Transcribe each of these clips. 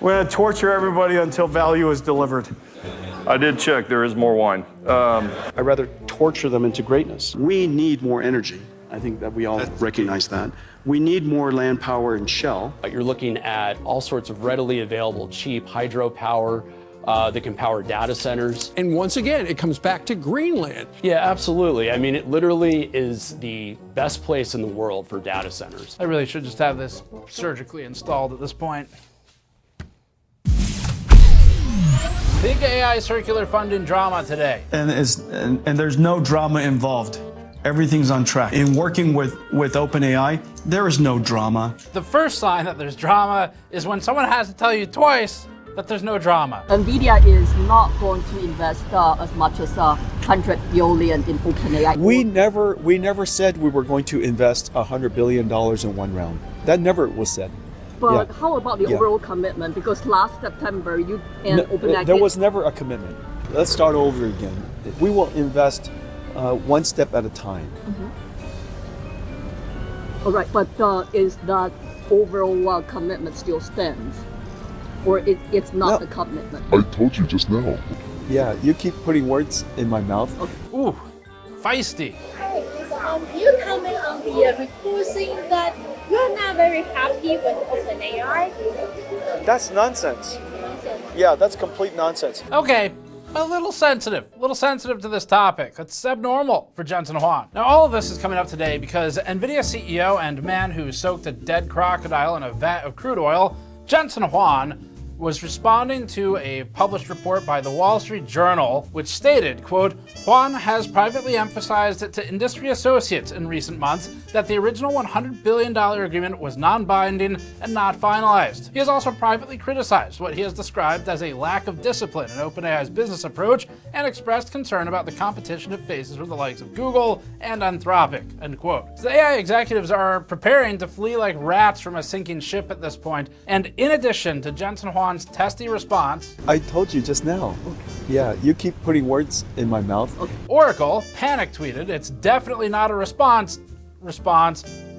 We're going to torture everybody until value is delivered. I did check, there is more wine. I'd rather torture them into greatness. We need more energy. I think that we all recognize that. We need more land power in Shell. You're looking at all sorts of readily available, cheap hydropower that can power data centers. And once again, it comes back to Greenland. Yeah, absolutely. I mean, it literally is the best place in the world for data centers. I really should just have this surgically installed at this point. Big AI circular funding drama today. And there's no drama involved. Everything's on track. In working with OpenAI, there is no drama. The first sign that there's drama is when someone has to tell you twice that there's no drama. NVIDIA is not going to invest as much as $100 billion in OpenAI. We never said we were going to invest $100 billion in one round. That never was said. But how about the overall commitment? Because last September, you and OpenAI... There was never a commitment. Let's start over again. We will invest one step at a time. All right, but is that overall commitment still stands? Or it's not the commitment? I told you just now. Yeah, you keep putting words in my mouth. Okay. Ooh, feisty. Hi, you comment on the report saying that you're not very happy with OpenAI. That's nonsense. Yeah, that's complete nonsense. Okay, a little sensitive to this topic. It's abnormal for Jensen Huang. Now, all of this is coming up today because NVIDIA CEO and man who soaked a dead crocodile in a vat of crude oil, Jensen Huang, was responding to a published report by the Wall Street Journal, which stated, quote, Huang has privately emphasized to industry associates in recent months that the original $100 billion agreement was non-binding and not finalized. He has also privately criticized what he has described as a lack of discipline in OpenAI's business approach and expressed concern about the competition it faces from the likes of Google and Anthropic, end quote. So the AI executives are preparing to flee like rats from a sinking ship at this point, and in addition to Jensen Huang's testy response, I told you just now. Yeah, you keep putting words in my mouth. Oracle panic tweeted it's definitely not a response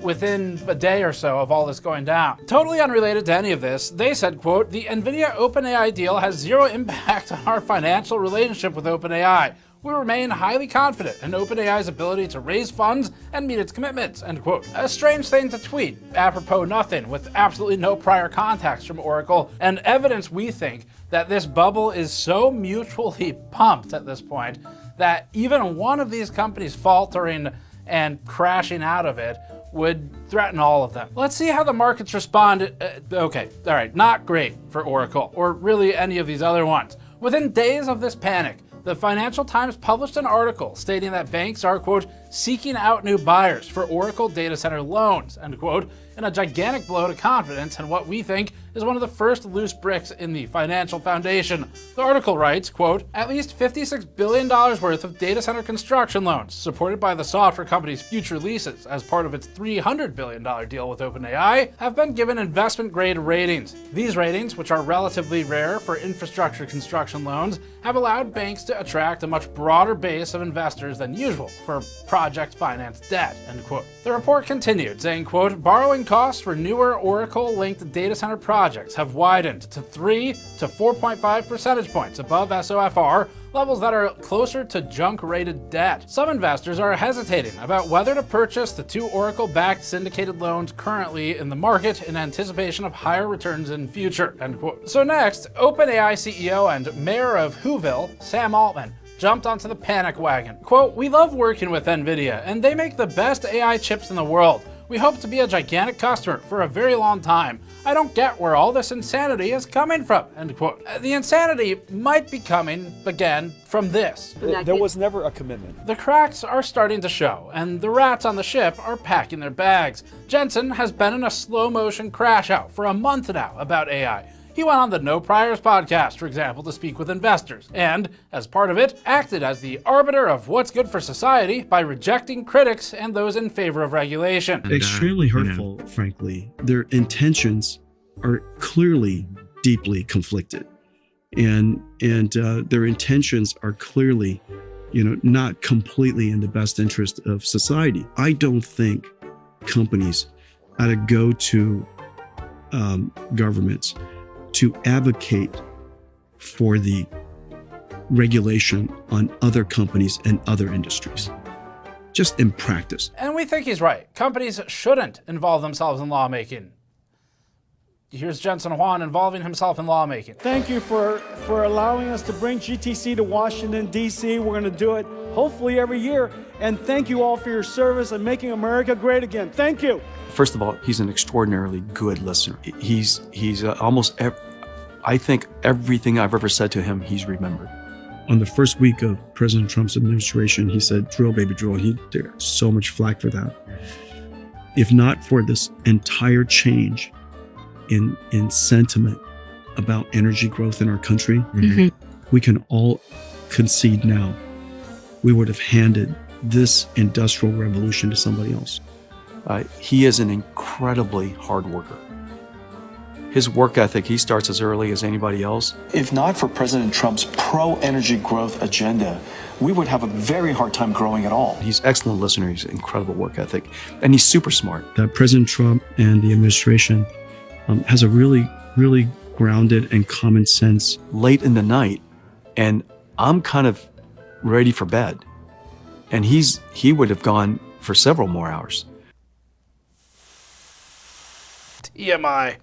within a day or so of all this going down. Totally unrelated to any of this, they said, quote, the NVIDIA OpenAI deal has zero impact on our financial relationship with OpenAI. We remain highly confident in OpenAI's ability to raise funds and meet its commitments, end quote. A strange thing to tweet, apropos nothing, with absolutely no prior context from Oracle, and evidence we think that this bubble is so mutually pumped at this point that even one of these companies faltering and crashing out of it would threaten all of them. Let's see how the markets respond. Okay, all right, not great for Oracle, or really any of these other ones. Within days of this panic, the Financial Times published an article stating that banks are, quote, seeking out new buyers for Oracle data center loans, end quote, in a gigantic blow to confidence and what we think is one of the first loose bricks in the financial foundation. The article writes, quote, at least $56 billion worth of data center construction loans supported by the software company's future leases as part of its $300 billion deal with OpenAI have been given investment-grade ratings. These ratings, which are relatively rare for infrastructure construction loans, have allowed banks to attract a much broader base of investors than usual for project finance debt, end quote. The report continued, saying, quote, borrowing costs for newer Oracle-linked data center projects have widened to 3 to 4.5 percentage points above SOFR, levels that are closer to junk-rated debt. Some investors are hesitating about whether to purchase the 2 Oracle-backed syndicated loans currently in the market in anticipation of higher returns in future, end quote. So next, OpenAI CEO and mayor of Whoville, Sam Altman, jumped onto the panic wagon. Quote, we love working with NVIDIA, and they make the best AI chips in the world. We hope to be a gigantic customer for a very long time. I don't get where all this insanity is coming from, end quote. The insanity might be coming, again, from this. There was never a commitment. The cracks are starting to show, and the rats on the ship are packing their bags. Jensen has been in a slow-motion crash out for a month now about AI. He went on the No Priors podcast, for example, to speak with investors, and, as part of it, acted as the arbiter of what's good for society by rejecting critics and those in favor of regulation. Extremely hurtful, frankly. Their intentions are clearly deeply conflicted, and their intentions are clearly, not completely in the best interest of society. I don't think companies ought to go to governments to advocate for the regulation on other companies and other industries, just in practice. And we think he's right. Companies shouldn't involve themselves in lawmaking. Here's Jensen Huang involving himself in lawmaking. Thank you for allowing us to bring GTC to Washington, D.C. We're going to do it hopefully every year. And thank you all for your service and making America great again. Thank you. First of all, he's an extraordinarily good listener. He's I think everything I've ever said to him, he's remembered. On the first week of President Trump's administration, he said, drill, baby, drill. He took so much flack for that. If not for this entire change in sentiment about energy growth in our country, we can all concede now we would have handed this industrial revolution to somebody else. He is an incredibly hard worker. His work ethic, he starts as early as anybody else. If not for President Trump's pro-energy growth agenda, we would have a very hard time growing at all. He's an excellent listener, he's an incredible work ethic, and he's super smart. That President Trump and the administration has a really, really grounded and common sense. Late in the night, and I'm kind of ready for bed. And he would have gone for several more hours. TMI.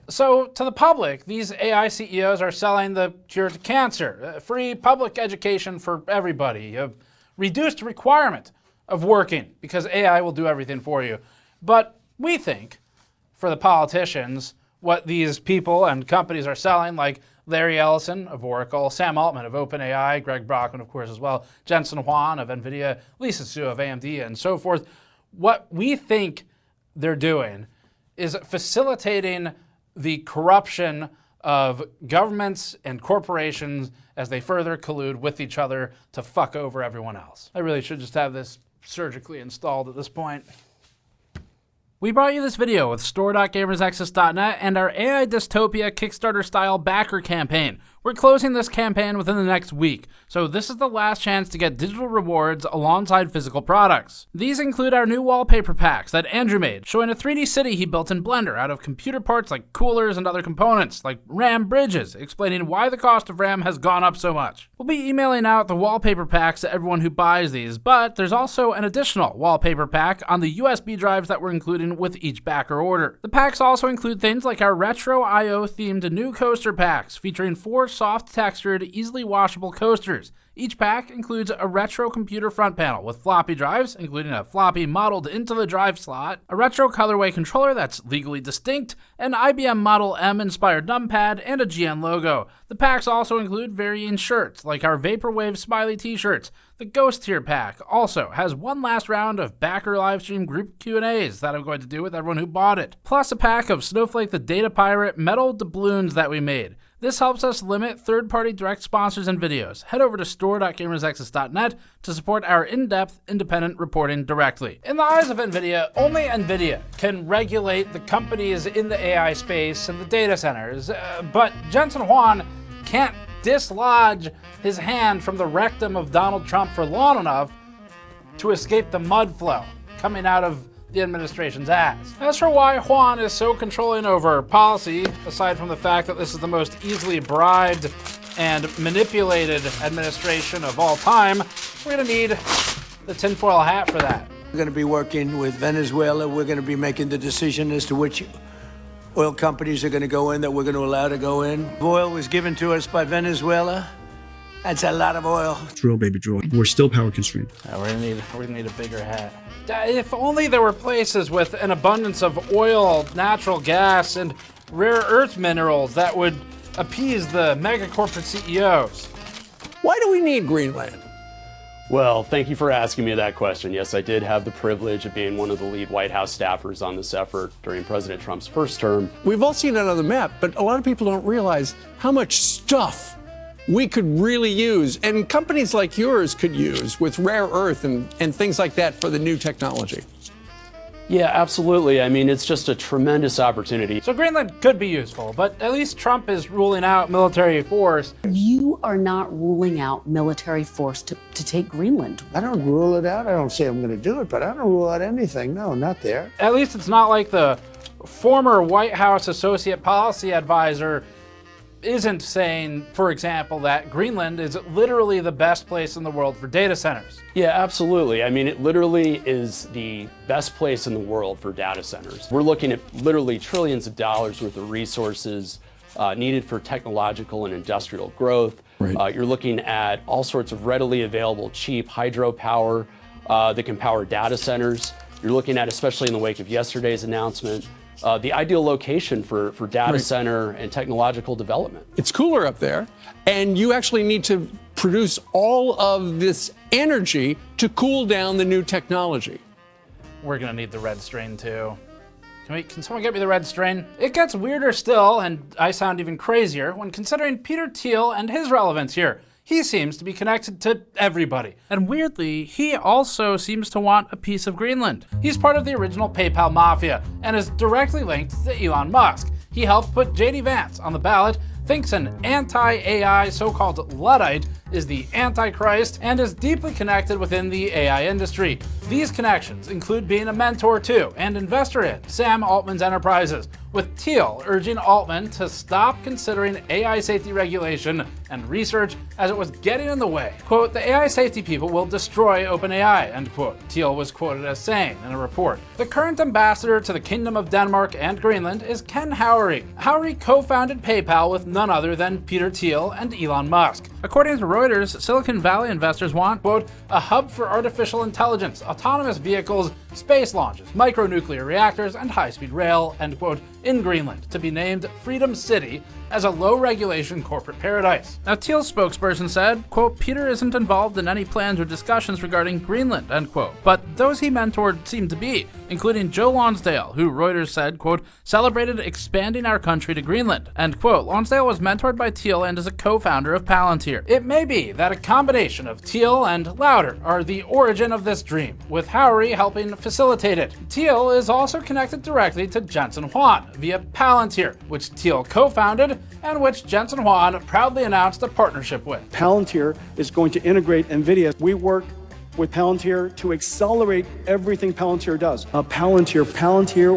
So, to the public, these AI CEOs are selling the cure to cancer, free public education for everybody, a reduced requirement of working because AI will do everything for you. But we think, for the politicians, what these people and companies are selling, like Larry Ellison of Oracle, Sam Altman of OpenAI, Greg Brockman, of course, as well, Jensen Huang of NVIDIA, Lisa Su of AMD, and so forth, what we think they're doing is facilitating the corruption of governments and corporations as they further collude with each other to fuck over everyone else. I really should just have this surgically installed at this point. We brought you this video with store.gamersnexus.net and our AI Dystopia Kickstarter-style backer campaign. We're closing this campaign within the next week, so this is the last chance to get digital rewards alongside physical products. These include our new wallpaper packs that Andrew made, showing a 3D city he built in Blender out of computer parts like coolers and other components, like RAM bridges, explaining why the cost of RAM has gone up so much. We'll be emailing out the wallpaper packs to everyone who buys these, but there's also an additional wallpaper pack on the USB drives that we're including with each backer order. The packs also include things like our Retro IO themed new coaster packs, featuring 4 soft textured, easily washable coasters. Each pack includes a retro computer front panel with floppy drives, including a floppy modeled into the drive slot, a retro colorway controller that's legally distinct, an IBM Model M inspired numpad, and a GN logo. The packs also include varying shirts, like our Vaporwave Smiley t-shirts. The Ghost Tier pack also has one last round of backer livestream group Q&As that I'm going to do with everyone who bought it, plus a pack of Snowflake the Data Pirate metal doubloons that we made. This helps us limit third-party direct sponsors and videos. Head over to store.gamersnexus.net to support our in-depth, independent reporting directly. In the eyes of NVIDIA, only NVIDIA can regulate the companies in the AI space and the data centers, but Jensen Huang can't dislodge his hand from the rectum of Donald Trump for long enough to escape the mud flow coming out of the administration's ass. As for why Huang is so controlling over policy, aside from the fact that this is the most easily bribed and manipulated administration of all time, we're gonna need the tinfoil hat for that. We're gonna be working with Venezuela. We're gonna be making the decision as to which oil companies are gonna go in, that we're gonna allow to go in. Oil was given to us by Venezuela. That's a lot of oil. Drill, baby, drill. We're still power constrained. We're gonna need a bigger hat. If only there were places with an abundance of oil, natural gas, and rare earth minerals that would appease the mega corporate CEOs. Why do we need Greenland? Well, thank you for asking me that question. Yes, I did have the privilege of being one of the lead White House staffers on this effort during President Trump's first term. We've all seen it on the map, but a lot of people don't realize how much stuff we could really use, and companies like yours could use with rare earth and things like that for the new technology. Yeah, absolutely. I mean, it's just a tremendous opportunity. So Greenland could be useful, but at least Trump is ruling out military force. You are not ruling out military force to take Greenland. I don't rule it out. I don't say I'm going to do it, but I don't rule out anything. No, not there. At least it's not like the former White House associate policy advisor isn't saying, for example, that Greenland is literally the best place in the world for data centers. Yeah, absolutely. I mean, it literally is the best place in the world for data centers. We're looking at literally trillions of dollars worth of resources needed for technological and industrial growth. Right. You're looking at all sorts of readily available, cheap hydropower that can power data centers. You're looking at, especially in the wake of yesterday's announcement, the ideal location for data center and technological development. It's cooler up there, and you actually need to produce all of this energy to cool down the new technology. We're gonna need the red strain too. Can someone get me the red strain? It gets weirder still, and I sound even crazier when considering Peter Thiel and his relevance here. He seems to be connected to everybody. And weirdly, he also seems to want a piece of Greenland. He's part of the original PayPal mafia and is directly linked to Elon Musk. He helped put JD Vance on the ballot, thinks an anti-AI so-called Luddite is the Antichrist, and is deeply connected within the AI industry. These connections include being a mentor to and investor in Sam Altman's enterprises, with Thiel urging Altman to stop considering AI safety regulation and research as it was getting in the way. Quote, the AI safety people will destroy OpenAI, end quote, Thiel was quoted as saying in a report. The current ambassador to the Kingdom of Denmark and Greenland is Ken Howery. Howery co-founded PayPal with none other than Peter Thiel and Elon Musk. According to Reuters, Silicon Valley investors want, quote, a hub for artificial intelligence, autonomous vehicles, space launches, micronuclear reactors, and high-speed rail, end quote, in Greenland, to be named Freedom City as a low-regulation corporate paradise. Now, Thiel's spokesperson said, quote, Peter isn't involved in any plans or discussions regarding Greenland, end quote. But those he mentored seemed to be, including Joe Lonsdale, who Reuters said, quote, celebrated expanding our country to Greenland, end quote. Lonsdale was mentored by Thiel and is a co-founder of Palantir. It may be that a combination of Thiel and Louder are the origin of this dream, with Howery helping facilitate it. Thiel is also connected directly to Jensen Huang via Palantir, which Thiel co-founded and which Jensen Huang proudly announced a partnership with. Palantir is going to integrate NVIDIA. We work with Palantir to accelerate everything Palantir does. Palantir.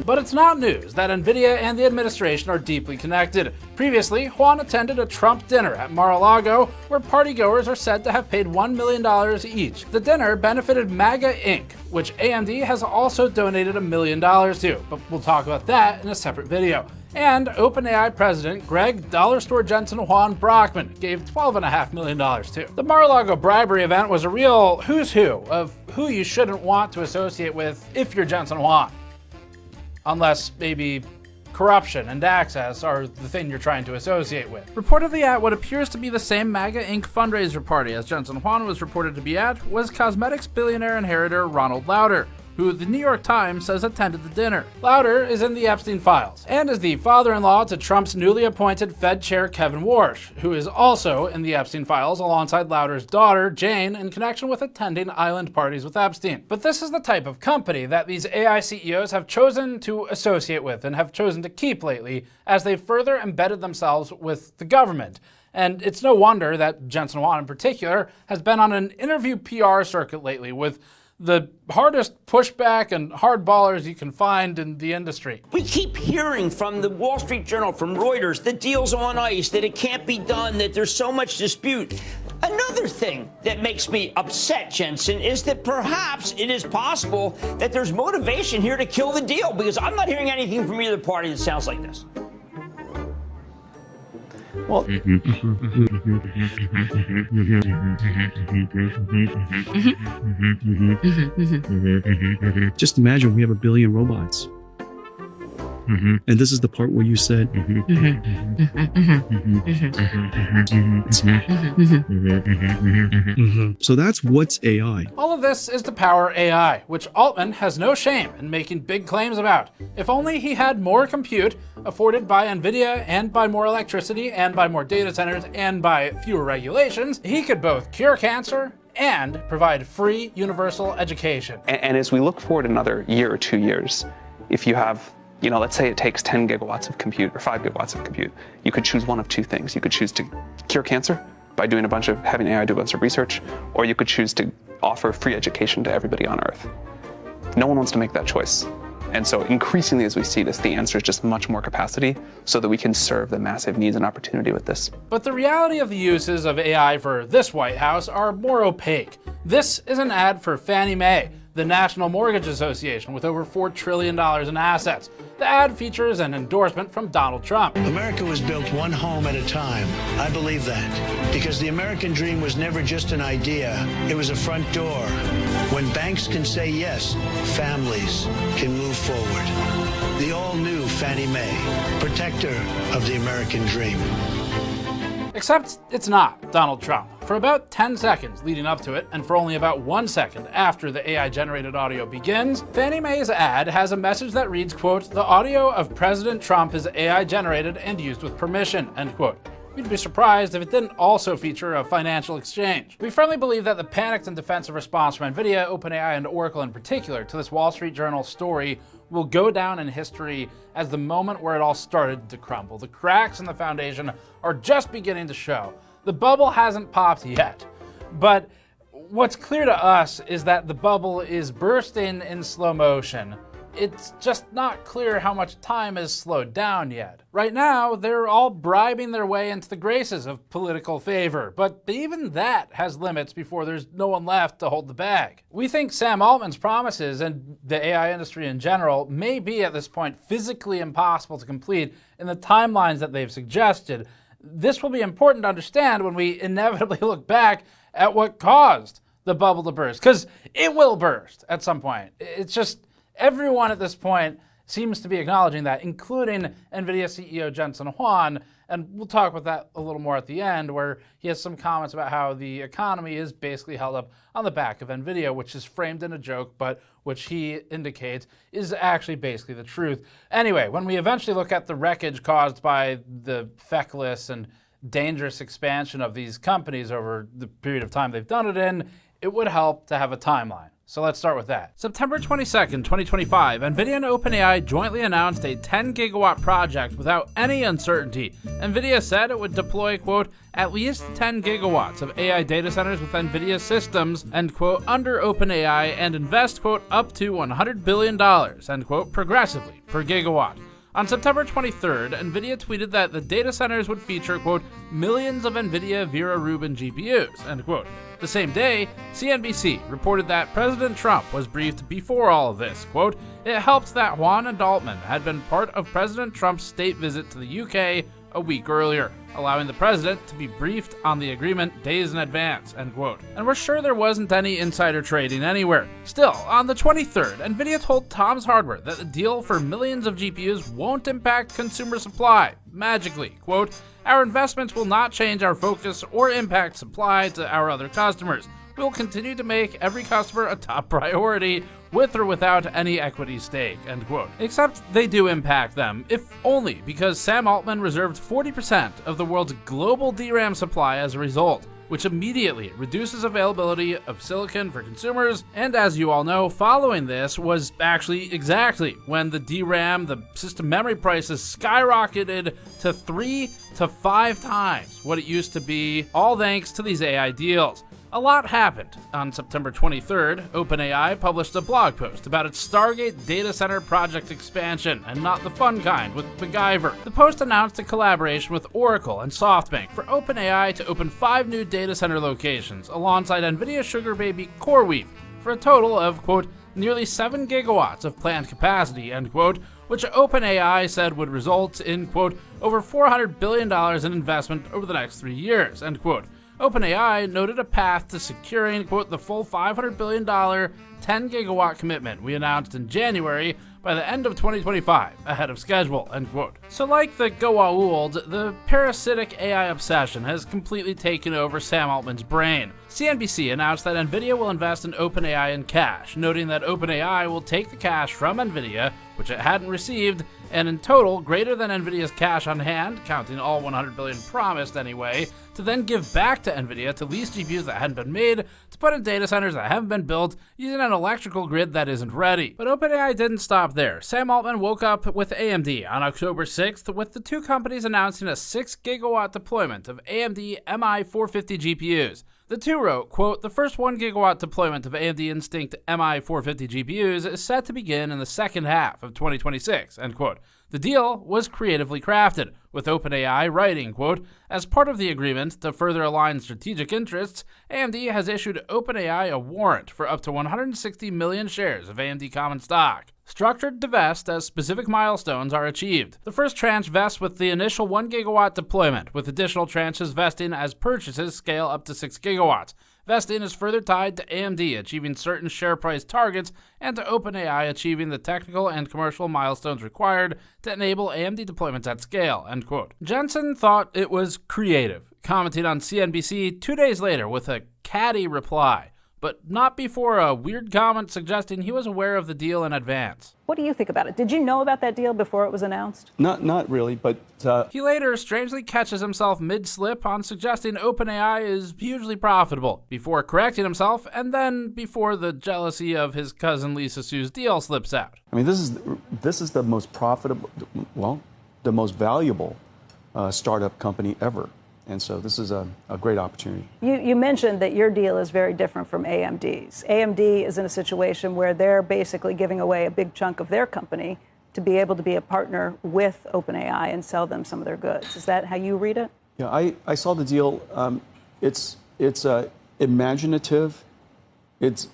But it's not news that NVIDIA and the administration are deeply connected. Previously, Huang attended a Trump dinner at Mar-a-Lago where partygoers are said to have paid $1 million each. The dinner benefited MAGA Inc., which AMD has also donated $1 million to, but we'll talk about that in a separate video. And OpenAI president Greg Dollar Store Jensen Huang Brockman gave $12.5 million to. The Mar-a-Lago bribery event was a real who's who of who you shouldn't want to associate with if you're Jensen Huang. Unless maybe corruption and access are the thing you're trying to associate with. Reportedly at what appears to be the same MAGA Inc. fundraiser party as Jensen Huang was reported to be at was cosmetics billionaire inheritor Ronald Lauder, who the New York Times says attended the dinner. Lauder is in the Epstein files and is the father-in-law to Trump's newly appointed Fed chair Kevin Warsh, who is also in the Epstein files alongside Lauder's daughter Jane in connection with attending island parties with Epstein. But this is the type of company that these AI CEOs have chosen to associate with and have chosen to keep lately as they further embedded themselves with the government. And it's no wonder that Jensen Huang in particular has been on an interview PR circuit lately with the hardest pushback and hardballers you can find in the industry. We keep hearing from the Wall Street Journal, from Reuters, the deal's on ice, that it can't be done, that there's so much dispute. Another thing that makes me upset, Jensen, is that perhaps it is possible that there's motivation here to kill the deal, because I'm not hearing anything from either party that sounds like this. Well, just imagine we have 1 billion robots. And this is the part where you said, so that's what's AI. All of this is to power AI, which Altman has no shame in making big claims about. If only he had more compute afforded by NVIDIA and by more electricity and by more data centers and by fewer regulations, he could both cure cancer and provide free universal education. And as we look forward another year or 2 years, if you have, let's say it takes 10 gigawatts of compute or 5 gigawatts of compute, you could choose one of two things. You could choose to cure cancer by having AI do a bunch of research, or you could choose to offer free education to everybody on Earth. No one wants to make that choice. And so increasingly as we see this, the answer is just much more capacity so that we can serve the massive needs and opportunity with this. But the reality of the uses of AI for this White House are more opaque. This is an ad for Fannie Mae, the National Mortgage Association with over $4 trillion in assets. The ad features an endorsement from Donald Trump. America was built one home at a time. I believe that. Because the American dream was never just an idea, it was a front door. When banks can say yes, families can move forward. The all-new Fannie Mae, protector of the American dream. Except it's not Donald Trump. For about 10 seconds leading up to it, and for only about 1 second after the AI-generated audio begins, Fannie Mae's ad has a message that reads, quote, "The audio of President Trump is AI-generated and used with permission," end quote. We'd be surprised if it didn't also feature a financial exchange. We firmly believe that the panicked and defensive response from NVIDIA, OpenAI, and Oracle in particular to this Wall Street Journal story will go down in history as the moment where it all started to crumble. The cracks in the foundation are just beginning to show. The bubble hasn't popped yet, but what's clear to us is that the bubble is bursting in slow motion. It's just not clear how much time has slowed down yet. Right now, they're all bribing their way into the graces of political favor, but even that has limits before there's no one left to hold the bag. We think Sam Altman's promises, and the AI industry in general, may be at this point physically impossible to complete in the timelines that they've suggested. This will be important to understand when we inevitably look back at what caused the bubble to burst, because it will burst at some point. It's just, everyone at this point seems to be acknowledging that, including NVIDIA CEO Jensen, and we'll talk about that a little more at the end, where he has some comments about how the economy is basically held up on the back of NVIDIA, which is framed in a joke, but which he indicates is actually basically the truth. Anyway, when we eventually look at the wreckage caused by the feckless and dangerous expansion of these companies over the period of time they've done it in, it would help to have a timeline. So let's start with that. September 22nd, 2025, NVIDIA and OpenAI jointly announced a 10 gigawatt project without any uncertainty. NVIDIA said it would deploy, quote, at least 10 gigawatts of AI data centers with NVIDIA systems, end quote, under OpenAI and invest, quote, up to $100 billion, end quote, progressively per gigawatt. On September 23rd, NVIDIA tweeted that the data centers would feature, quote, millions of NVIDIA Vera Rubin GPUs, end quote. The same day, CNBC reported that President Trump was briefed before all of this. Quote, it helped that Juan and Altman had been part of President Trump's state visit to the UK a week earlier, allowing the president to be briefed on the agreement days in advance, end quote. And we're sure there wasn't any insider trading anywhere. Still, on the 23rd, NVIDIA told Tom's Hardware that the deal for millions of GPUs won't impact consumer supply. Magically, quote, our investments will not change our focus or impact supply to our other customers. We will continue to make every customer a top priority, with or without any equity stake, end quote. Except they do impact them, if only because Sam Altman reserved 40% of the world's global DRAM supply as a result, which immediately reduces availability of silicon for consumers, and as you all know, following this was actually exactly when the DRAM, the system memory prices skyrocketed to 3 to 5 times what it used to be, all thanks to these AI deals. A lot happened. On September 23rd, OpenAI published a blog post about its Stargate data center project expansion, and not the fun kind with MacGyver. The post announced a collaboration with Oracle and SoftBank for OpenAI to open 5 new data center locations alongside NVIDIA Sugar Baby CoreWeave for a total of, quote, nearly 7 gigawatts of planned capacity, end quote, which OpenAI said would result in, quote, over $400 billion in investment over the next 3 years, end quote. OpenAI noted a path to securing, quote, the full $500 billion 10 gigawatt commitment we announced in January by the end of 2025, ahead of schedule, end quote. So like the go old, the parasitic AI obsession has completely taken over Sam Altman's brain. CNBC announced that NVIDIA will invest in OpenAI in cash, noting that OpenAI will take the cash from NVIDIA, which it hadn't received, and in total greater than NVIDIA's cash on hand, counting all 100 billion promised anyway, to then give back to NVIDIA to lease GPUs that hadn't been made, to put in data centers that haven't been built, using an electrical grid that isn't ready. But OpenAI didn't stop there. Sam Altman woke up with AMD on October 6th, with the two companies announcing a 6 gigawatt deployment of AMD MI450 GPUs. The two wrote, quote, the first 1 gigawatt deployment of AMD Instinct MI450 GPUs is set to begin in the second half of 2026, end quote. The deal was creatively crafted, with OpenAI writing, quote, as part of the agreement to further align strategic interests, AMD has issued OpenAI a warrant for up to 160 million shares of AMD common stock, structured to vest as specific milestones are achieved. The first tranche vests with the initial 1 gigawatt deployment, with additional tranches vesting as purchases scale up to 6 gigawatts. Vesting is further tied to AMD achieving certain share price targets and to OpenAI achieving the technical and commercial milestones required to enable AMD deployments at scale, end quote. Jensen thought it was creative, commenting on CNBC 2 days later with a catty reply, but not before a weird comment suggesting he was aware of the deal in advance. What do you think about it? Did you know about that deal before it was announced? Not really, but he later strangely catches himself mid-slip on suggesting OpenAI is hugely profitable, before correcting himself, and then before the jealousy of his cousin Lisa Sue's deal slips out. I mean, this is the most profitable, well, the most valuable startup company ever. And so this is a great opportunity. You mentioned that your deal is very different from AMD's. AMD is in a situation where they're basically giving away a big chunk of their company to be able to be a partner with OpenAI and sell them some of their goods. Is that how you read it? Yeah, I saw the deal. It's imaginative. It's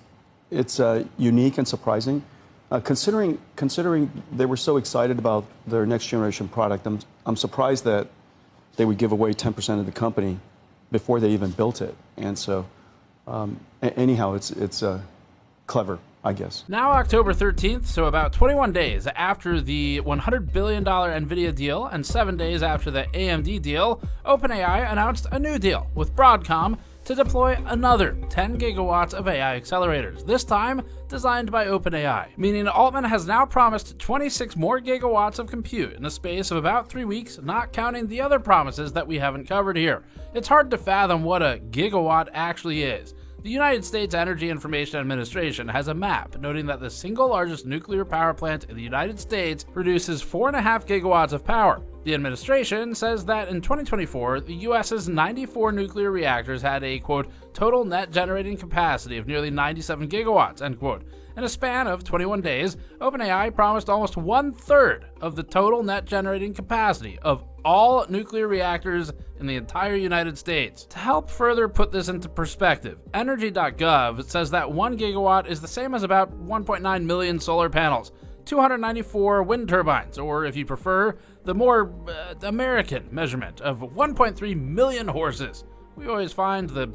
unique and surprising. Considering they were so excited about their next generation product, I'm surprised that they would give away 10% of the company before they even built it. And so, anyhow, it's clever, I guess. Now October 13th, so about 21 days after the $100 billion NVIDIA deal and 7 days after the AMD deal, OpenAI announced a new deal with Broadcom to deploy another 10 gigawatts of AI accelerators, this time designed by OpenAI, meaning Altman has now promised 26 more gigawatts of compute in a space of about 3 weeks, not counting the other promises that we haven't covered here. It's hard to fathom what a gigawatt actually is. The United States Energy Information Administration has a map noting that the single largest nuclear power plant in the United States produces 4.5 gigawatts of power. The administration says that in 2024, the U.S.'s 94 nuclear reactors had a, quote, total net generating capacity of nearly 97 gigawatts, end quote. In a span of 21 days, OpenAI promised almost 1/3 of the total net generating capacity of all nuclear reactors in the entire United States. To help further put this into perspective, Energy.gov says that 1 gigawatt is the same as about 1.9 million solar panels, 294 wind turbines, or if you prefer, the more American measurement of 1.3 million horses. We always find the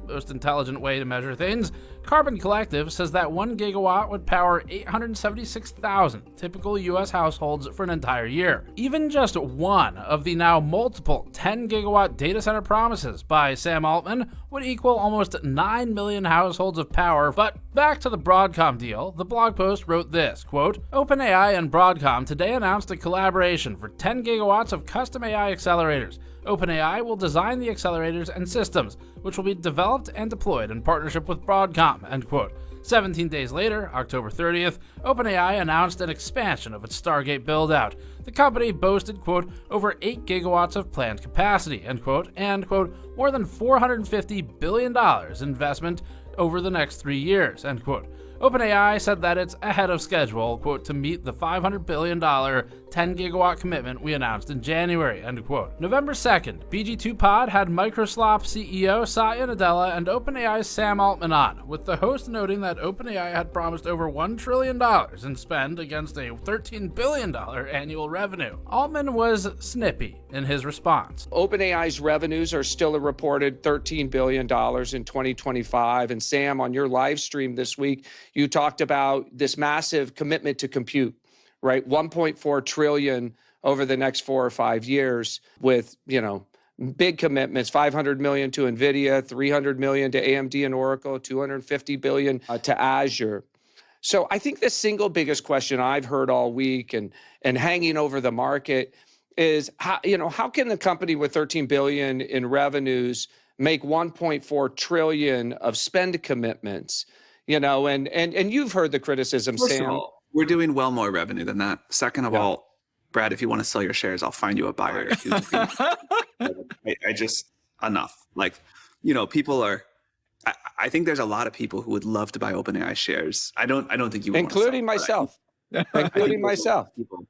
most intelligent way to measure things. Carbon Collective says that 1 gigawatt would power 876,000 typical U.S. households for an entire year. Even just one of the now multiple 10 gigawatt data center promises by Sam Altman would equal almost 9 million households of power. But back to the Broadcom deal, the blog post wrote this, quote, OpenAI and Broadcom today announced a collaboration for 10 gigawatts of custom AI accelerators. OpenAI will design the accelerators and systems, which will be developed and deployed in partnership with Broadcom, end quote. 17 days later, October 30th, OpenAI announced an expansion of its Stargate build-out. The company boasted, quote, over 8 gigawatts of planned capacity, end quote, and, quote, more than $450 billion investment over the next 3 years, end quote. OpenAI said that it's ahead of schedule, quote, to meet the $500 billion 10 gigawatt commitment we announced in January, end quote. November 2nd, BG2Pod had Microsoft CEO Satya Nadella and OpenAI's Sam Altman on, with the host noting that OpenAI had promised over $1 trillion in spend against a $13 billion annual revenue. Altman was snippy in his response. OpenAI's revenues are still a reported $13 billion in 2025. And Sam, on your live stream this week, you talked about this massive commitment to compute, right? 1.4 trillion over the next 4 or 5 years with, big commitments, 500 million to NVIDIA, 300 million to AMD and Oracle, 250 billion to Azure. So I think the single biggest question I've heard all week and hanging over the market is how can a company with 13 billion in revenues make 1.4 trillion of spend commitments? And you've heard the criticism, First Sam. of all, we're doing well more revenue than that. Second of all, Brad, if you want to sell your shares, I'll find you a buyer. If you I just enough. people are. I think there's a lot of people who would love to buy OpenAI shares. I don't think you would, including myself. Including myself. People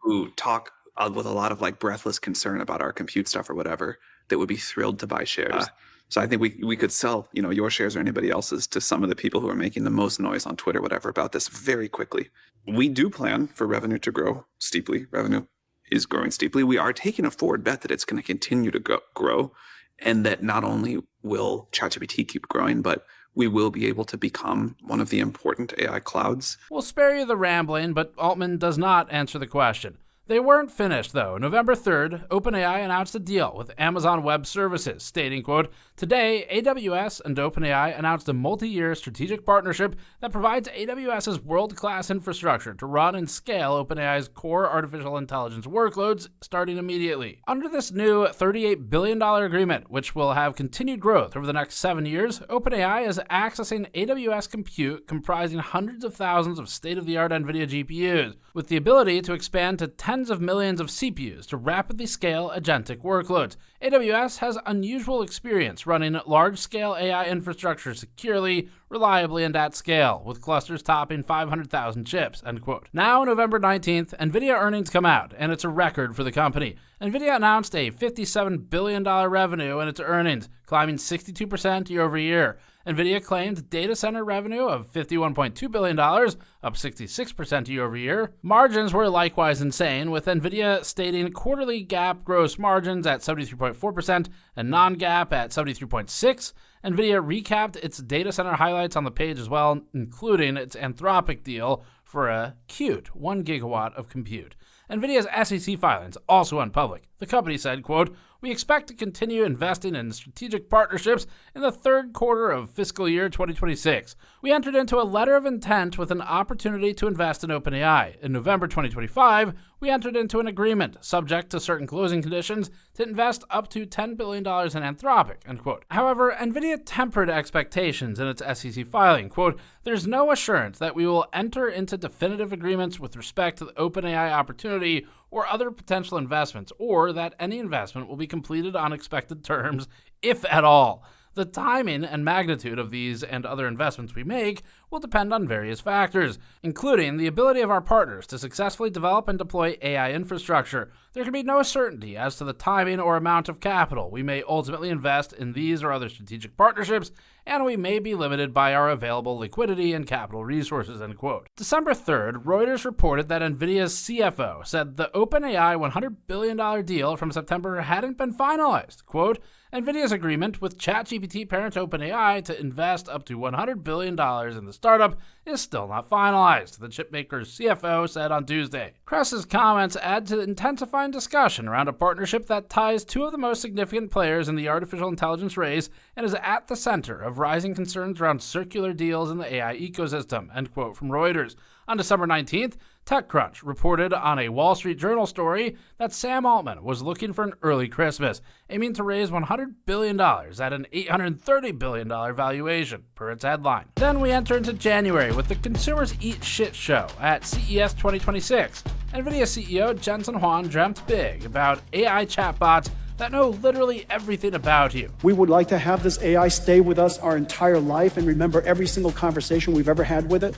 who talk with a lot of like breathless concern about our compute stuff or whatever that would be thrilled to buy shares. So I think we could sell, your shares or anybody else's to some of the people who are making the most noise on Twitter, whatever, about this very quickly. We do plan for revenue to grow steeply. Revenue is growing steeply. We are taking a forward bet that it's going to continue to grow, and that not only will ChatGPT keep growing, but we will be able to become one of the important AI clouds. We'll spare you the rambling, but Altman does not answer the question. They weren't finished, though. November 3rd, OpenAI announced a deal with Amazon Web Services, stating, quote, "Today, AWS and OpenAI announced a multi-year strategic partnership that provides AWS's world-class infrastructure to run and scale OpenAI's core artificial intelligence workloads starting immediately." Under this new $38 billion agreement, which will have continued growth over the next 7 years, OpenAI is accessing AWS compute comprising hundreds of thousands of state-of-the-art NVIDIA GPUs, with the ability to expand to tens of millions of CPUs to rapidly scale agentic workloads. AWS has unusual experience running large-scale AI infrastructure securely, reliably, and at scale, with clusters topping 500,000 chips, end quote. Now, November 19th, NVIDIA earnings come out, and it's a record for the company. NVIDIA announced a $57 billion revenue in its earnings, climbing 62% year over year. NVIDIA claimed data center revenue of $51.2 billion, up 66% year over year. Margins were likewise insane, with NVIDIA stating quarterly GAAP gross margins at 73.4% and non-GAAP at 73.6%. NVIDIA recapped its data center highlights on the page as well, including its Anthropic deal for a cute 1 gigawatt of compute. NVIDIA's SEC filings also went public. The company said, quote, "We expect to continue investing in strategic partnerships in the third quarter of fiscal year 2026. We entered into a letter of intent with an opportunity to invest in OpenAI. In November 2025, we entered into an agreement, subject to certain closing conditions, to invest up to $10 billion in Anthropic," end quote. However, NVIDIA tempered expectations in its SEC filing. Quote, "There's no assurance that we will enter into definitive agreements with respect to the OpenAI opportunity or other potential investments, or that any investment will be completed on expected terms, if at all. The timing and magnitude of these and other investments we make will depend on various factors, including the ability of our partners to successfully develop and deploy AI infrastructure. There can be no certainty as to the timing or amount of capital we may ultimately invest in these or other strategic partnerships, and we may be limited by our available liquidity and capital resources," end quote. December 3rd, Reuters reported that NVIDIA's CFO said the OpenAI $100 billion deal from September hadn't been finalized. Quote, "NVIDIA's agreement with ChatGPT parent OpenAI to invest up to $100 billion in the startup is still not finalized," the chipmaker's CFO said on Tuesday. Kress's comments add to intensifying discussion around a partnership that ties two of the most significant players in the artificial intelligence race and is at the center of rising concerns around circular deals in the AI ecosystem, end quote from Reuters. On December 19th, TechCrunch reported on a Wall Street Journal story that Sam Altman was looking for an early Christmas, aiming to raise $100 billion at an $830 billion valuation, per its headline. Then we enter into January with the Consumers Eat Shit show at CES 2026. NVIDIA CEO Jensen dreamt big about AI chatbots that know literally everything about you. We would like to have this AI stay with us our entire life and remember every single conversation we've ever had with it.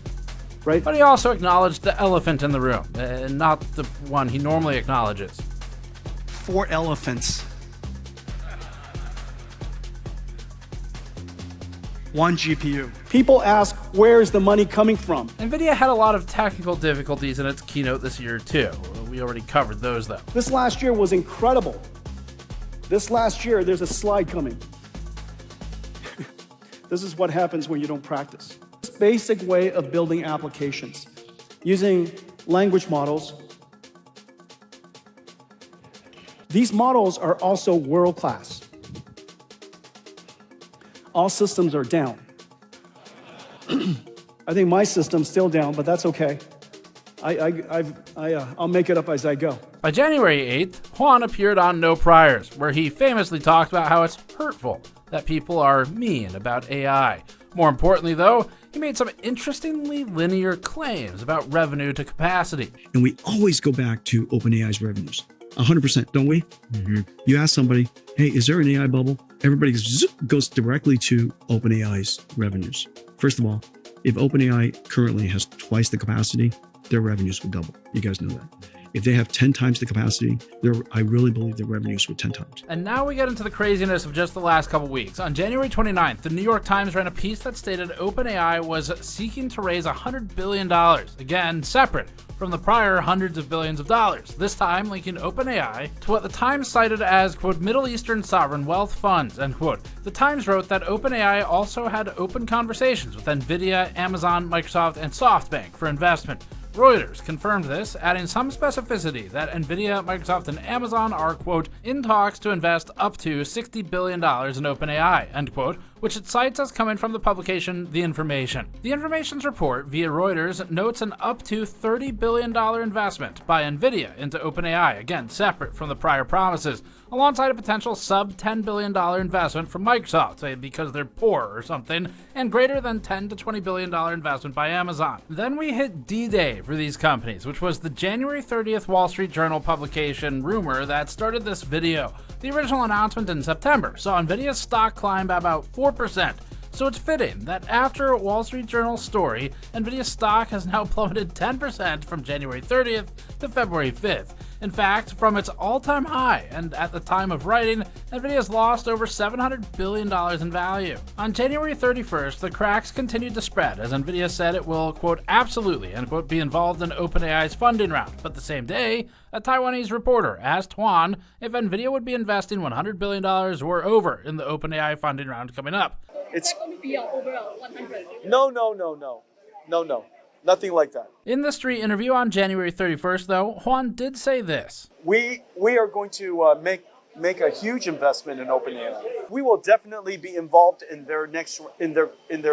Right? But he also acknowledged the elephant in the room, and not the one he normally acknowledges. 4 elephants. 1 GPU. People ask, where is the money coming from? NVIDIA had a lot of technical difficulties in its keynote this year, too. We already covered those, though. This last year was incredible. This last year, there's a slide coming. This is what happens when you don't practice. This basic way of building applications using language models. These models are also world-class. All systems are down. I think my system's still down, but that's okay. I'll make it up as I go. By January 8th, Juan appeared on No Priors, where he famously talked about how it's hurtful that people are mean about AI. More importantly, though, he made some interestingly linear claims about revenue to capacity. And we always go back to OpenAI's revenues. 100%, don't we? Mm-hmm. You ask somebody, hey, is there an AI bubble? everybody goes directly to OpenAI's revenues. First of all, if OpenAI currently has twice the capacity, their revenues would double. You guys know that. If they have 10 times the capacity, I really believe their revenues would 10 times. And now we get into the craziness of just the last couple weeks. On January 29th, the New York Times ran a piece that stated OpenAI was seeking to raise $100 billion, again, separate from the prior hundreds of billions of dollars, this time linking OpenAI to what the Times cited as, quote, Middle Eastern sovereign wealth funds, end quote. The Times wrote that OpenAI also had open conversations with NVIDIA, Amazon, Microsoft, and SoftBank for investment. Reuters confirmed this, adding some specificity that NVIDIA, Microsoft, and Amazon are, quote, in talks to invest up to $60 billion in OpenAI, end quote, which it cites as coming from the publication The Information. The Information's report, via Reuters, notes an up to $30 billion investment by NVIDIA into OpenAI, again, separate from the prior promises, alongside a potential sub-$10 billion investment from Microsoft, say because they're poor or something, and greater than $10 to $20 billion investment by Amazon. Then we hit D-Day for these companies, which was the January 30th Wall Street Journal publication rumor that started this video. The original announcement in September saw NVIDIA's stock climb by about 4%. So it's fitting that after Wall Street Journal's story, NVIDIA's stock has now plummeted 10% from January 30th to February 5th. In fact, from its all-time high, and at the time of writing, NVIDIA's lost over $700 billion in value. On January 31st, the cracks continued to spread as NVIDIA said it will, quote, absolutely, end quote, be involved in OpenAI's funding round. But the same day, a Taiwanese reporter asked Huan if NVIDIA would be investing $100 billion or over in the OpenAI funding round coming up. It's going to be over 100. No. Nothing like that. In the Street interview on January 31st, though, Huan did say this. We are going to make a huge investment in OpenAI. We will definitely be involved in their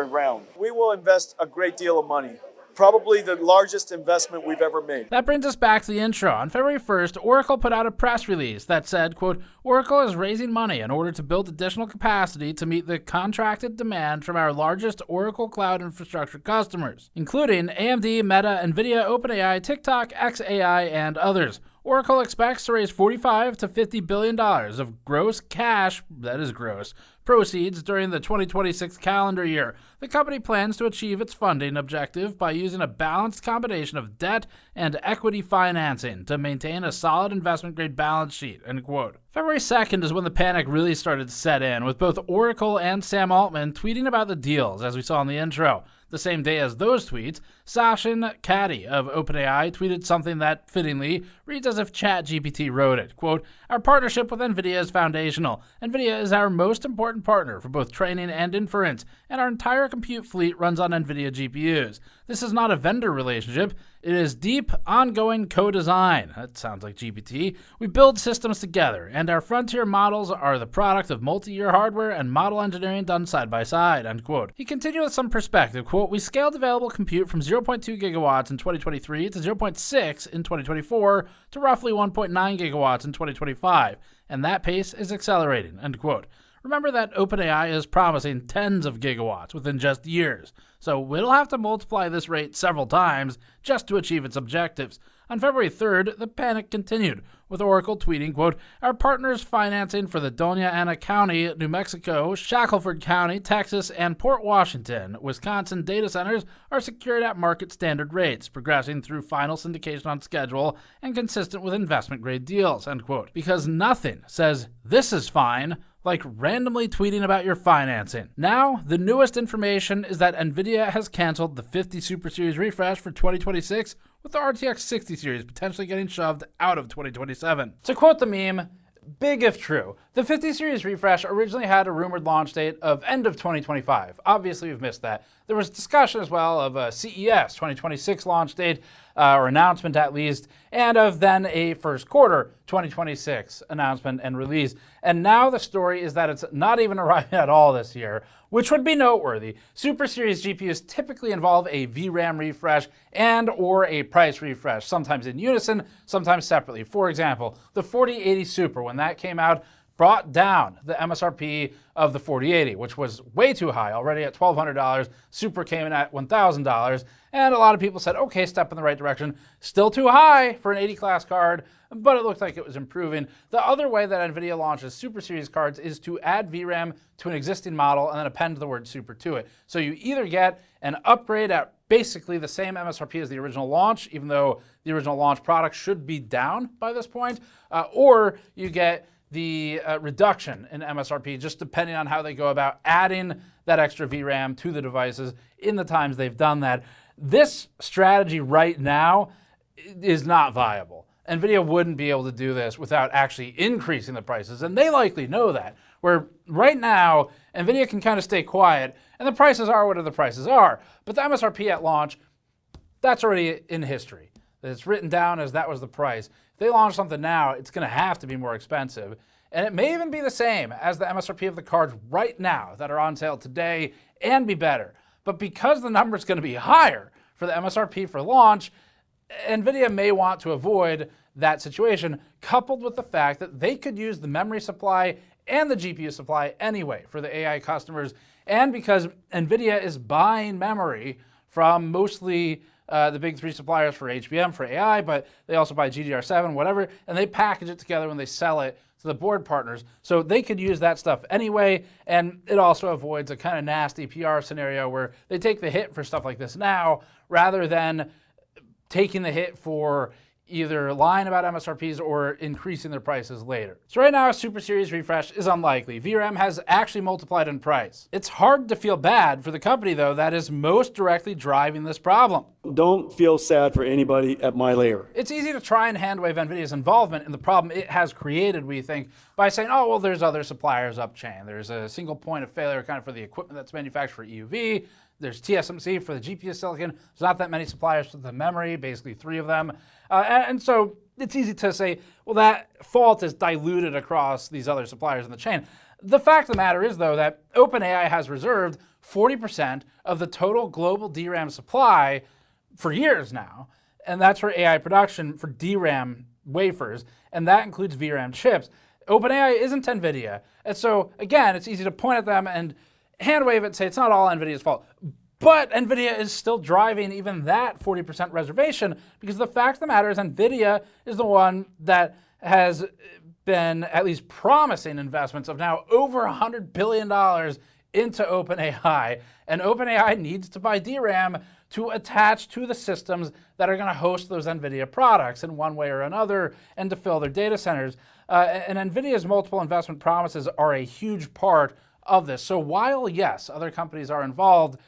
round. We will invest a great deal of money. Probably the largest investment we've ever made. That brings us back to the intro. On February 1st, Oracle put out a press release that said, quote, Oracle is raising money in order to build additional capacity to meet the contracted demand from our largest Oracle Cloud infrastructure customers, including AMD, Meta, NVIDIA, OpenAI, TikTok, xAI, and others. Oracle expects to raise $45 to $50 billion of gross cash, that is gross, proceeds during the 2026 calendar year. The company plans to achieve its funding objective by using a balanced combination of debt and equity financing to maintain a solid investment-grade balance sheet, end quote. February 2nd is when the panic really started to set in, with both Oracle and Sam Altman tweeting about the deals, as we saw in the intro. The same day as those tweets, Sachin Katti of OpenAI tweeted something that, fittingly, reads as if ChatGPT wrote it. Quote, our partnership with NVIDIA is foundational. NVIDIA is our most important partner for both training and inference, and our entire compute fleet runs on NVIDIA GPUs. This is not a vendor relationship. It is deep, ongoing co-design. That sounds like GPT. We build systems together, and our frontier models are the product of multi-year hardware and model engineering done side by side, end quote. He continued with some perspective, quote, we scaled available compute from 0.2 gigawatts in 2023 to 0.6 in 2024 to roughly 1.9 gigawatts in 2025, and that pace is accelerating, end quote. Remember that OpenAI is promising tens of gigawatts within just years, so it'll have to multiply this rate several times just to achieve its objectives. On February 3rd, the panic continued, with Oracle tweeting, quote, our partners' financing for the Doña Ana County, New Mexico, Shackelford County, Texas, and Port Washington, Wisconsin data centers are secured at market standard rates, progressing through final syndication on schedule and consistent with investment-grade deals, end quote. Because nothing says this is fine like randomly tweeting about your financing. Now, the newest information is that NVIDIA has canceled the 50 Super Series refresh for 2026, with the RTX 60 series potentially getting shoved out of 2027. To quote the meme, big if true, the 50 series refresh originally had a rumored launch date of end of 2025. Obviously, we've missed that. There was discussion as well of a CES 2026 launch date, or announcement at least, and of then a first quarter 2026 announcement and release. And now the story is that it's not even arriving at all this year, which would be noteworthy. Super Series GPUs typically involve a VRAM refresh and or a price refresh, sometimes in unison, sometimes separately. For example, the 4080 Super, when that came out, brought down the MSRP of the 4080, which was way too high, already at $1,200. Super came in at $1,000. And a lot of people said, okay, step in the right direction. Still too high for an 80 class card, but it looked like it was improving. The other way that NVIDIA launches Super Series cards is to add VRAM to an existing model and then append the word Super to it. So you either get an upgrade at basically the same MSRP as the original launch, even though the original launch product should be down by this point, or you get the reduction in MSRP, just depending on how they go about adding that extra VRAM to the devices in the times they've done that. This strategy right now is not viable. NVIDIA wouldn't be able to do this without actually increasing the prices, and they likely know that. Where right now, NVIDIA can kind of stay quiet, and the prices are what the prices are. But the MSRP at launch, that's already in history. It's written down as that was the price. If they launch something now, it's going to have to be more expensive. And it may even be the same as the MSRP of the cards right now that are on sale today and be better. But because the number is going to be higher for the MSRP for launch, NVIDIA may want to avoid that situation, coupled with the fact that they could use the memory supply and the GPU supply anyway for the AI customers. And because NVIDIA is buying memory from mostly the big three suppliers for HBM, for AI, but they also buy GDDR7, whatever, and they package it together when they sell it to the board partners. So they could use that stuff anyway, and it also avoids a kind of nasty PR scenario where they take the hit for stuff like this now, rather than taking the hit for either lying about MSRPs or increasing their prices later. So right now, a Super Series refresh is unlikely. VRAM has actually multiplied in price. It's hard to feel bad for the company, though, that is most directly driving this problem. Don't feel sad for anybody at my layer. It's easy to try and handwave NVIDIA's involvement in the problem it has created, we think, by saying, oh, well, there's other suppliers up chain. There's a single point of failure kind of for the equipment that's manufactured for EUV. There's TSMC for the GPU silicon. There's not that many suppliers for the memory, basically 3 of them. And so it's easy to say, well, that fault is diluted across these other suppliers in the chain. The fact of the matter is, though, that OpenAI has reserved 40% of the total global DRAM supply for years now. And that's for AI production for DRAM wafers. And that includes VRAM chips. OpenAI isn't NVIDIA. And so, again, it's easy to point at them and hand wave it and say it's not all NVIDIA's fault. But NVIDIA is still driving even that 40% reservation, because the fact of the matter is NVIDIA is the one that has been at least promising investments of now over $100 billion into OpenAI. And OpenAI needs to buy DRAM to attach to the systems that are going to host those NVIDIA products in one way or another and to fill their data centers. And NVIDIA's multiple investment promises are a huge part of this. So while, yes, other companies are involved,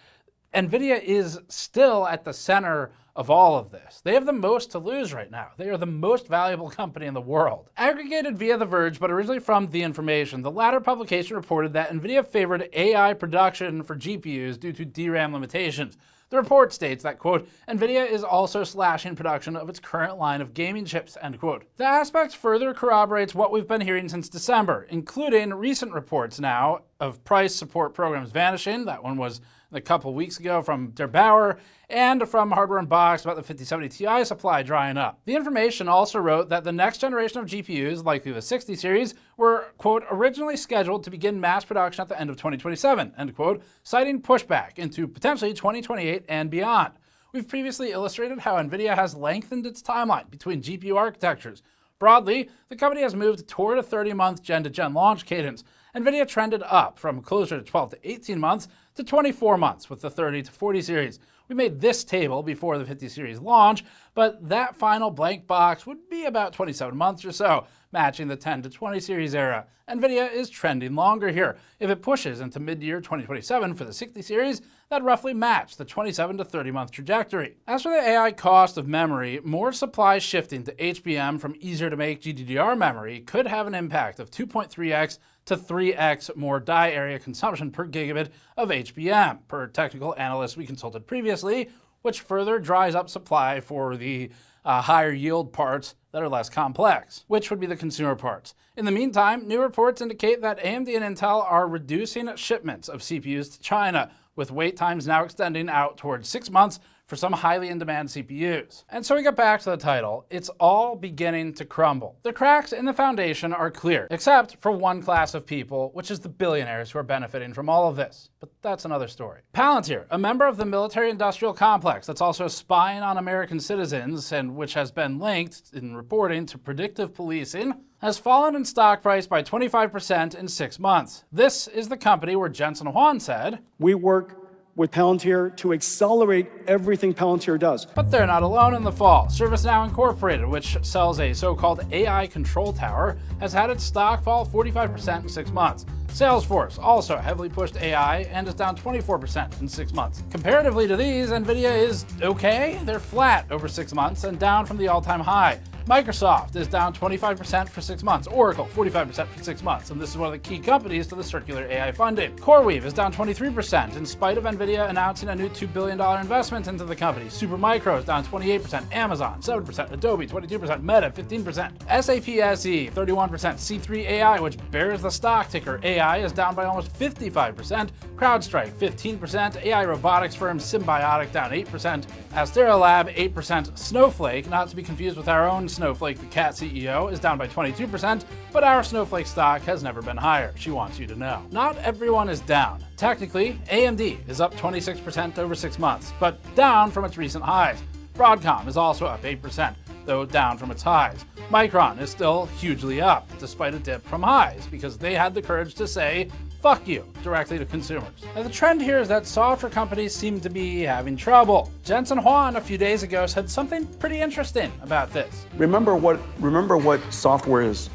NVIDIA is still at the center of all of this. They have the most to lose right now. They are the most valuable company in the world. Aggregated via The Verge, but originally from The Information, the latter publication reported that NVIDIA favored AI production for GPUs due to DRAM limitations. The report states that, quote, NVIDIA is also slashing production of its current line of gaming chips, end quote. The aspect further corroborates what we've been hearing since December, including recent reports now of price support programs vanishing. That one was a couple weeks ago from Der Bauer, and from Hardware Unboxed about the 5070 Ti supply drying up. The Information also wrote that the next generation of GPUs, likely the 60 series, were, quote, originally scheduled to begin mass production at the end of 2027, end quote, citing pushback into potentially 2028 and beyond. We've previously illustrated how NVIDIA has lengthened its timeline between GPU architectures. Broadly, the company has moved toward a 30-month gen-to-gen launch cadence. NVIDIA trended up from closer to 12 to 18 months to 24 months with the 30 to 40 series. We made this table before the 50 series launch, but that final blank box would be about 27 months or so, matching the 10 to 20 series era. NVIDIA is trending longer here. If it pushes into mid-year 2027 for the 60 series, that'd roughly match the 27 to 30 month trajectory. As for the AI cost of memory, more supply shifting to HBM from easier to make GDDR memory could have an impact of 2.3x to 3x more die area consumption per gigabit of HBM, per technical analysts we consulted previously, which further dries up supply for the higher yield parts that are less complex, which would be the consumer parts. In the meantime, new reports indicate that AMD and Intel are reducing shipments of CPUs to China, with wait times now extending out towards 6 months for some highly in-demand CPUs. And so we get back to the title. It's all beginning to crumble. The cracks in the foundation are clear, except for one class of people, which is the billionaires who are benefiting from all of this. But that's another story. Palantir, a member of the military-industrial complex that's also spying on American citizens and which has been linked in reporting to predictive policing, has fallen in stock price by 25% in 6 months. This is the company where Jensen Huang said, We work with Palantir to accelerate everything Palantir does. But they're not alone in the fall. ServiceNow Incorporated, which sells a so-called AI control tower, has had its stock fall 45% in 6 months. Salesforce also heavily pushed AI and is down 24% in 6 months. Comparatively to these, NVIDIA is okay. They're flat over 6 months and down from the all-time high. Microsoft is down 25% for 6 months. Oracle, 45% for 6 months. And this is one of the key companies to the circular AI funding. CoreWeave is down 23% in spite of NVIDIA announcing a new $2 billion investment into the company. Supermicro is down 28%. Amazon, 7%. Adobe, 22%. Meta, 15%. SAP SE, 31%. C3 AI, which bears the stock ticker AI, is down by almost 55%. CrowdStrike, 15%. AI robotics firm Symbiotic, down 8%. Astera Lab, 8%. Snowflake, not to be confused with our own Snowflake, the cat CEO, is down by 22%, but our Snowflake stock has never been higher. She wants you to know. Not everyone is down. Technically, AMD is up 26% over 6 months, but down from its recent highs. Broadcom is also up 8%, though down from its highs. Micron is still hugely up, despite a dip from highs, because they had the courage to say, fuck you, directly to consumers. Now the trend here is that software companies seem to be having trouble. Jensen Huang a few days ago said something pretty interesting about this. Remember what software is.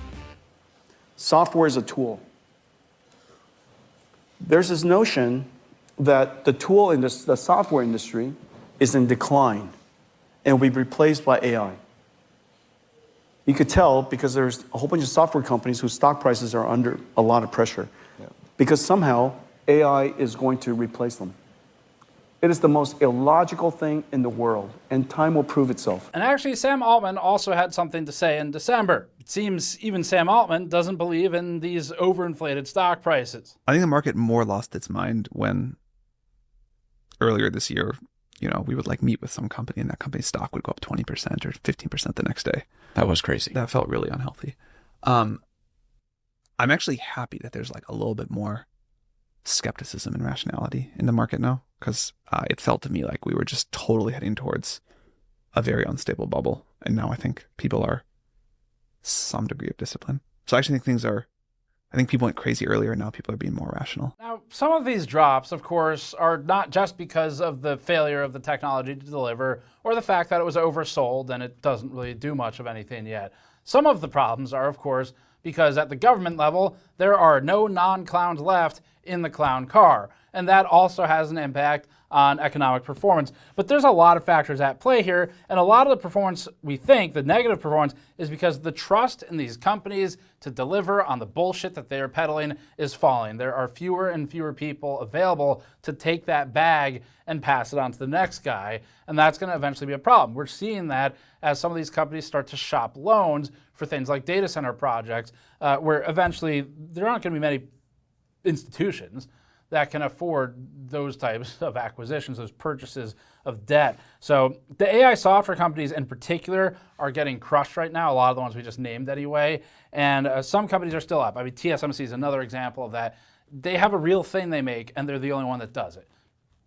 Software is a tool. There's this notion that the tool in the software industry is in decline and will be replaced by AI. You could tell because there's a whole bunch of software companies whose stock prices are under a lot of pressure. Because somehow AI is going to replace them. It is the most illogical thing in the world, and time will prove itself. And actually, Sam Altman also had something to say in December. It seems even Sam Altman doesn't believe in these overinflated stock prices. I think the market more lost its mind when earlier this year, we would meet with some company and that company's stock would go up 20% or 15% the next day. That was crazy. That felt really unhealthy. I'm actually happy that there's a little bit more skepticism and rationality in the market now, because it felt to me like we were just totally heading towards a very unstable bubble. And now I think people are some degree of discipline. So I actually think I think people went crazy earlier, and now people are being more rational. Now, some of these drops, of course, are not just because of the failure of the technology to deliver or the fact that it was oversold and it doesn't really do much of anything yet. Some of the problems are, of course, because at the government level, there are no non-clowns left in the clown car. And that also has an impact on economic performance. But there's a lot of factors at play here, and a lot of the performance, we think, the negative performance, is because the trust in these companies to deliver on the bullshit that they are peddling is falling. There are fewer and fewer people available to take that bag and pass it on to the next guy, and that's going to eventually be a problem. We're seeing that as some of these companies start to shop loans for things like data center projects, where eventually there aren't going to be many institutions that can afford those types of acquisitions, those purchases of debt. So the AI software companies in particular are getting crushed right now, a lot of the ones we just named anyway, and some companies are still up. I mean, TSMC is another example of that. They have a real thing they make, and they're the only one that does it.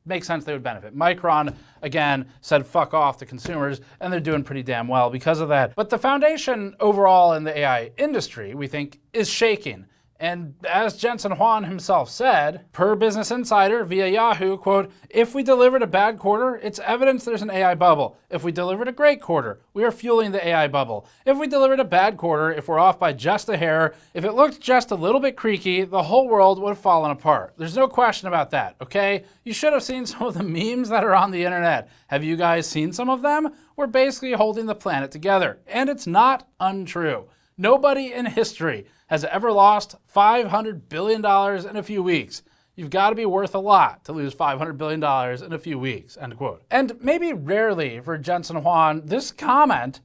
Makes sense they would benefit. Micron, again, said fuck off to consumers, and they're doing pretty damn well because of that. But the foundation overall in the AI industry, we think, is shaking. And as Jensen Huang himself said, per Business Insider via Yahoo, quote, "If we delivered a bad quarter, it's evidence there's an AI bubble. If we delivered a great quarter, we are fueling the AI bubble. If we delivered a bad quarter, if we're off by just a hair, if it looked just a little bit creaky, the whole world would have fallen apart. There's no question about that, okay? You should have seen some of the memes that are on the internet. Have you guys seen some of them? We're basically holding the planet together. And it's not untrue. Nobody in history has ever lost $500 billion in a few weeks. You've got to be worth a lot to lose $500 billion in a few weeks," end quote. And maybe rarely for Jensen Huang, this comment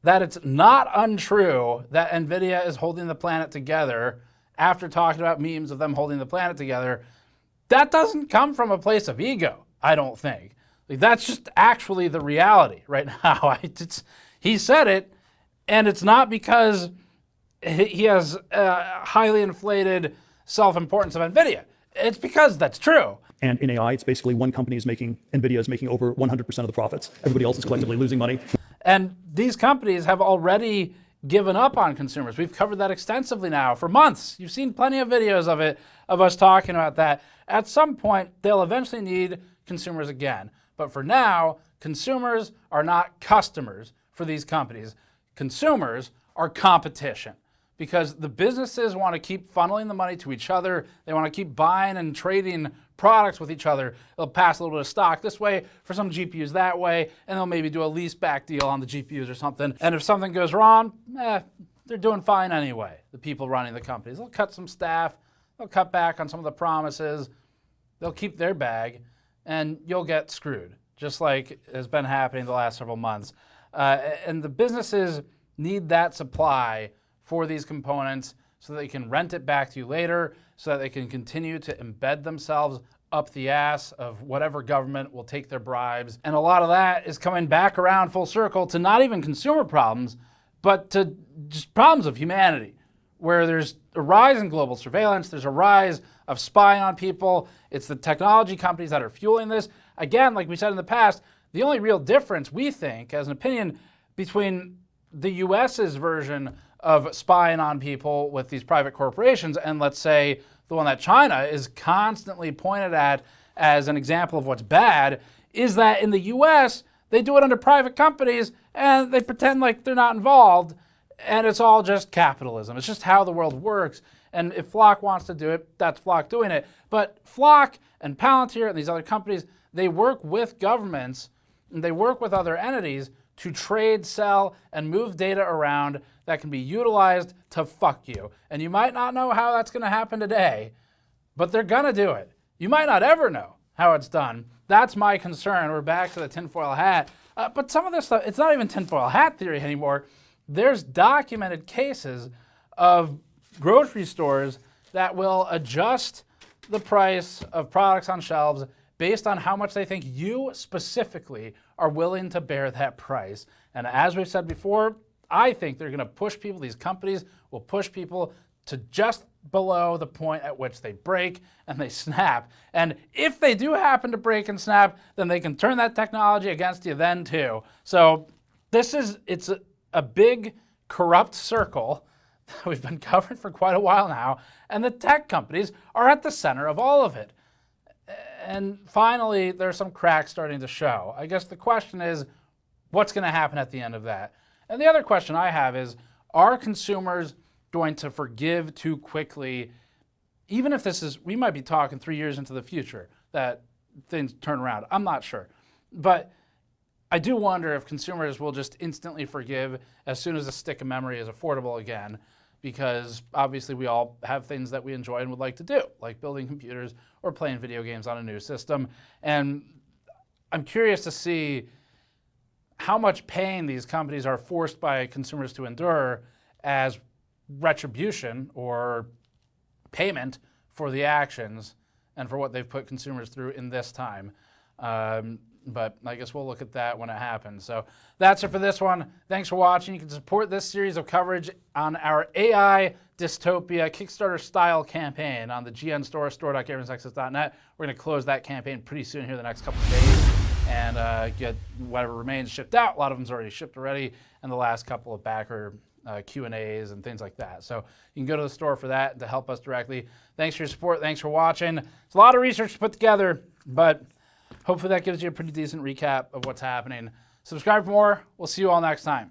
that it's not untrue that NVIDIA is holding the planet together after talking about memes of them holding the planet together, that doesn't come from a place of ego, I don't think. Like, that's just actually the reality right now. He said it, and it's not because he has highly inflated self-importance of NVIDIA. It's because that's true. And in AI, it's basically one company is making, NVIDIA is making over 100% of the profits. Everybody else is collectively losing money. And these companies have already given up on consumers. We've covered that extensively now for months. You've seen plenty of videos of it, of us talking about that. At some point, they'll eventually need consumers again. But for now, consumers are not customers for these companies. Consumers are competition, because the businesses want to keep funneling the money to each other. They want to keep buying and trading products with each other. They'll pass a little bit of stock this way for some GPUs that way, and they'll maybe do a lease back deal on the GPUs or something. And if something goes wrong, they're doing fine anyway, the people running the companies. They'll cut some staff, they'll cut back on some of the promises, they'll keep their bag, and you'll get screwed, just like has been happening the last several months. And the businesses need that supply for these components so that they can rent it back to you later, so that they can continue to embed themselves up the ass of whatever government will take their bribes. And a lot of that is coming back around full circle to not even consumer problems, but to just problems of humanity, where there's a rise in global surveillance, there's a rise of spying on people. It's the technology companies that are fueling this. Again, like we said in the past, the only real difference, we think, as an opinion, between the US's version of spying on people with these private corporations and, let's say, the one that China is constantly pointed at as an example of what's bad, is that in the US, they do it under private companies and they pretend like they're not involved, and it's all just capitalism. It's just how the world works. And if Flock wants to do it, that's Flock doing it. But Flock and Palantir and these other companies, they work with governments and they work with other entities to trade, sell, and move data around that can be utilized to fuck you. And you might not know how that's gonna happen today, but they're gonna do it. You might not ever know how it's done. That's my concern. We're back to the tinfoil hat. But some of this stuff, it's not even tinfoil hat theory anymore. There's documented cases of grocery stores that will adjust the price of products on shelves based on how much they think you specifically are willing to bear that price. And as we've said before, I think they're gonna push people, these companies will push people to just below the point at which they break and they snap. And if they do happen to break and snap, then they can turn that technology against you then too. So it's a big corrupt circle that we've been covering for quite a while now, and the tech companies are at the center of all of it. And finally, there's some cracks starting to show. I guess the question is, what's gonna happen at the end of that? And the other question I have is, are consumers going to forgive too quickly, even if this is, we might be talking 3 years into the future that things turn around. I'm not sure. But I do wonder if consumers will just instantly forgive as soon as a stick of memory is affordable again, because obviously we all have things that we enjoy and would like to do, like building computers or playing video games on a new system. And I'm curious to see how much pain these companies are forced by consumers to endure as retribution or payment for the actions and for what they've put consumers through in this time. But I guess we'll look at that when it happens. So that's it for this one. Thanks for watching. You can support this series of coverage on our AI dystopia Kickstarter style campaign on the GN store, store.gamersnexus.net. We're going to close that campaign pretty soon here the next couple of days and get whatever remains shipped out. A lot of them's already shipped already, and the last couple of backer Q&As and things like that. So you can go to the store for that to help us directly. Thanks for your support. Thanks for watching. It's a lot of research to put together, but hopefully that gives you a pretty decent recap of what's happening. Subscribe for more. We'll see you all next time.